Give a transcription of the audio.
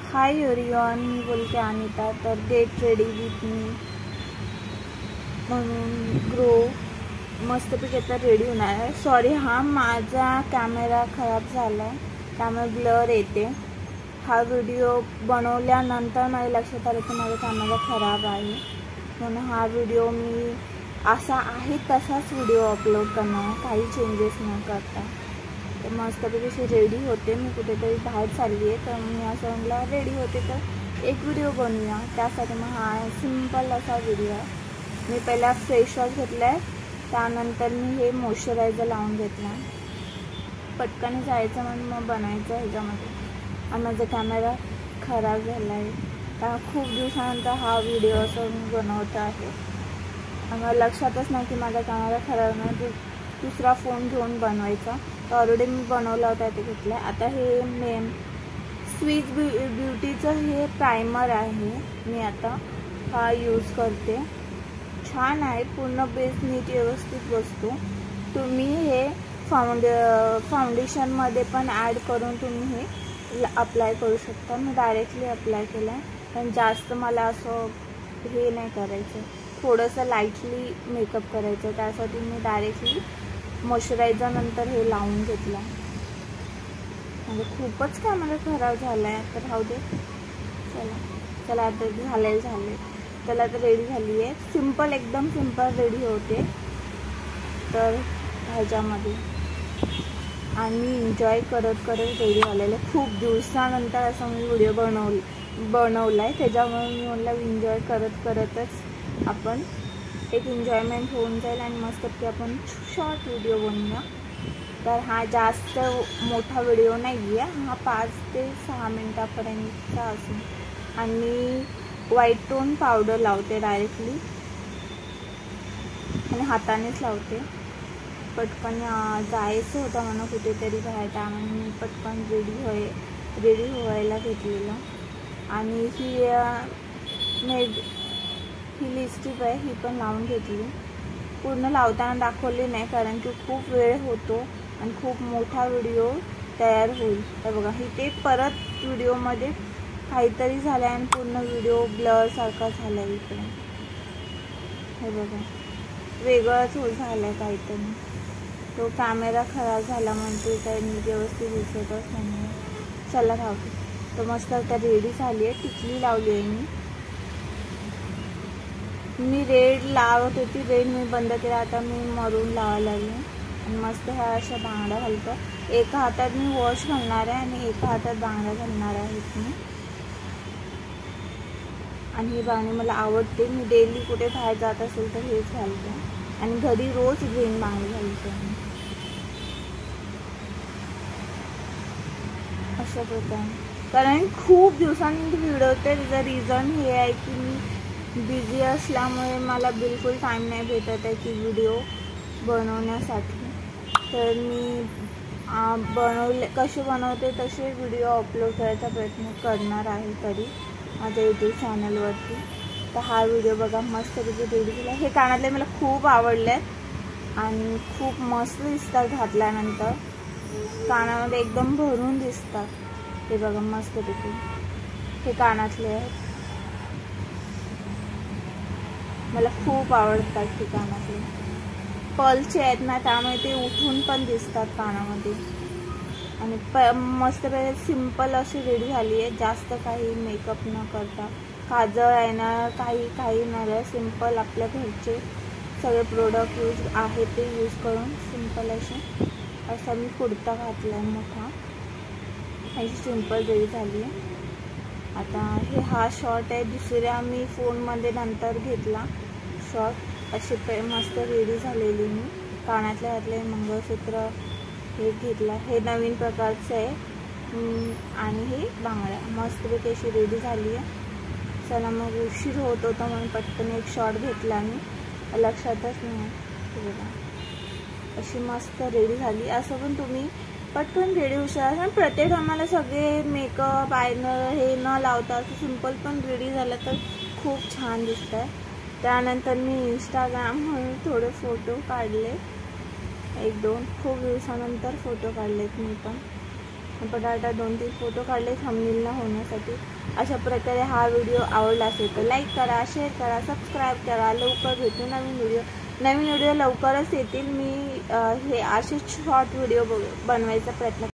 Hi everyone, मी बोलते अनिता. तर get ready with me म्हणून ग्रो मस्तपैकी आता रेडी होणार आहे. सॉरी, हा माझा कॅमेरा खराब झाला आहे, त्यामुळे ब्लर येते. हा व्हिडिओ बनवल्यानंतर माझ्या लक्षात आलं की माझा कॅमेरा खराब आहे, म्हणून हा व्हिडिओ मी असा आहे तसाच व्हिडिओ अपलोड करणार, काही चेंजेस न करता. तर मस्तपैकी अशी रेडी होते. मी कुठेतरी बाहेर चालली आहे, तर मी असं म्हटलं रेडी होते तर एक व्हिडिओ बनवूया. त्यासाठी मग हा सिम्पल असा व्हिडिओ आहे. मी पहिला फेस वॉश घेतला आहे, त्यानंतर मी हे मॉइश्चरायझर लावून घेतला. पटकन जायचं म्हणून मग बनायचं ह्याच्यामध्ये. आणि माझा कॅमेरा खराब झाला आहे, त्यामुळे खूप दिवसानंतर हा व्हिडिओ असं मी बनवत आहे. मला लक्षातच नाही की माझा कॅमेरा खराब नाही, दुसरा फोन घेऊन बनवायचा. तर ऑलरेडी मी बनवला होता, ते घेतला. आता हे मेन स्विस ब्युटीचं हे प्रायमर आहे, मी आता हा यूज करते. छान आहे, पूर्ण बेस नीट व्यवस्थित बसतो. तुम्ही हे फाउंडेशनमध्ये पण ॲड करून तुम्ही हे अप्लाय करू शकता. मी डायरेक्टली अप्लाय केलं आहे, पण जास्त मला असं हे नाही करायचं, थोडंसं लाईटली मेकअप करायचं. त्यासाठी मी डायरेक्टली मॉइश्चरायझर नंतर हे लावून घेतलं. म्हणजे खूपच कॅमेरा खराब झाला आहे, तर राहू दे. चला आता झाले. चला आता रेडी झाली आहे. सिम्पल, एकदम सिम्पल रेडी होते तर ह्याच्यामध्ये. आणि एन्जॉय करत रेडी झालेलं. खूप दिवसानंतर असं मी व्हिडिओ बनवला आहे, त्याच्यामुळे मी म्हटलं एन्जॉय करतच आपण एक एन्जॉयमेंट होऊन जाईल आणि मस्तपैकी आपण शॉर्ट व्हिडिओ बनवूया. तर हा जास्त मोठा व्हिडिओ नाही आहे, हा 5 ते 6 मिनटापर्यंतचा असून. आणि व्हाईट टोन पावडर लावते डायरेक्टली आणि हातानेच लावते. पटकन जायचं होतं म्हणून कुठेतरी बाहेर, त्यामुळे मी पटकन रेडी व्हायला घेतलेलं. आणि ही लिपस्टिक आहे, ही पण लावून घेतली. पूर्ण लावताना दाखवली नाही, कारण की खूप वेळ होतो आणि खूप मोठा व्हिडिओ तयार होईल. तर बघा, ही ते परत व्हिडिओमध्ये काहीतरी झालं आणि पूर्ण व्हिडिओ ब्लर सारखा झाला आहे. इकडे हे बघा, वेगळंच झालं आहे काहीतरी. तो कॅमेरा खराब झाला म्हणते, काही व्यवस्थित दिसतच नाही. चला राहते. तर मस्त आता रेडी झाली आहे. टिकली लावली आहे मी रेड लावत होती, रेड मी बंद केला. आता मी मरून लावायला लागली आणि मस्त ह्या अशा बांगड्या घालतो. एका हातात मी वॉश घालणार आहे आणि एका हातात बांगड्या घालणार आहेत मी. आणि ही बांगडी मला आवडते, मी डेली कुठे बाहेर जात असेल तर हेच घालते. आणि घरी रोज ग्रीन बांगडी घालते मी. अशा प्रकारे, कारण खूप दिवसांनी व्हिडिओ होते. त्याचं रिझन हे आहे की मी बिझी असल्यामुळे मला बिलकुल टाईम नाही भेटत आहे की व्हिडिओ बनवण्यासाठी. तर मी कसे बनवते तसे व्हिडिओ अपलोड करायचा प्रयत्न करणार आहे तरी माझ्या यूट्यूब चॅनलवरती. तर हा व्हिडिओ बघा, मस्तपैकी रेडी केला. हे कानातले मला खूप आवडले आणि खूप मस्त दिसतात घातल्यानंतर, कानामध्ये एकदम भरून दिसतात. हे बघा मस्तपैकी हे कानातले आहेत, मला खूप आवडतात ते कानातले. पर्लचे आहेत ना, त्यामुळे ते उठून पण दिसतात कानामध्ये. आणि मस्तपैकी सिम्पल अशी रेडी झाली आहे, जास्त काही मेकअप न करता. काजळ आहे ना, काही नाही, सिम्पल आपल्या घरचे सगळे प्रोडक्ट आहे ते यूज करून सिम्पल असा मी कुर्ता घातला आहे मोठा. अशी सिम्पल रेडी झाली आहे. आता हा शॉर्ट आहे, दुसऱ्या मी फोनमध्ये नंतर घेतला शॉर्ट. असे मस्त रेडी झालेली मी. कानातले घातले, मंगळसूत्र हे घेतला, हे नवीन प्रकारचं आहे. आणि हे बांगड्या मस्तपैकी अशी रेडी झाली आहे. चला मग उशीर होत होता म्हणून पटकन एक शॉर्ट घेतला मी, लक्षातच नाही. बघा अशी मस्त रेडी झाली. असं पण तुम्ही पटकन रेडी होऊ शकता. प्रत्येक आम्हाला सगळे मेकअप आयनर हे न लावता असं सिम्पल पण रेडी झालं तर खूप छान दिसत आहे. त्यानंतर मी इंस्टाग्राम म्हणून थोडे फोटो काढले, 1-2 खूप दिवसानंतर फोटो काढलेत मी पण. पटापट 2-3 फोटो काढले थंबनेल होण्यासाठी। अशा प्रकारे हा व्हिडिओ आवडला असेल तर लाईक करा, शेअर करा, सबस्क्राईब करा। लवकर भेटू नवीन व्हिडिओ लवकरच येतील। मी हे असे शॉर्ट व्हिडिओ बनवायचा प्रयत्न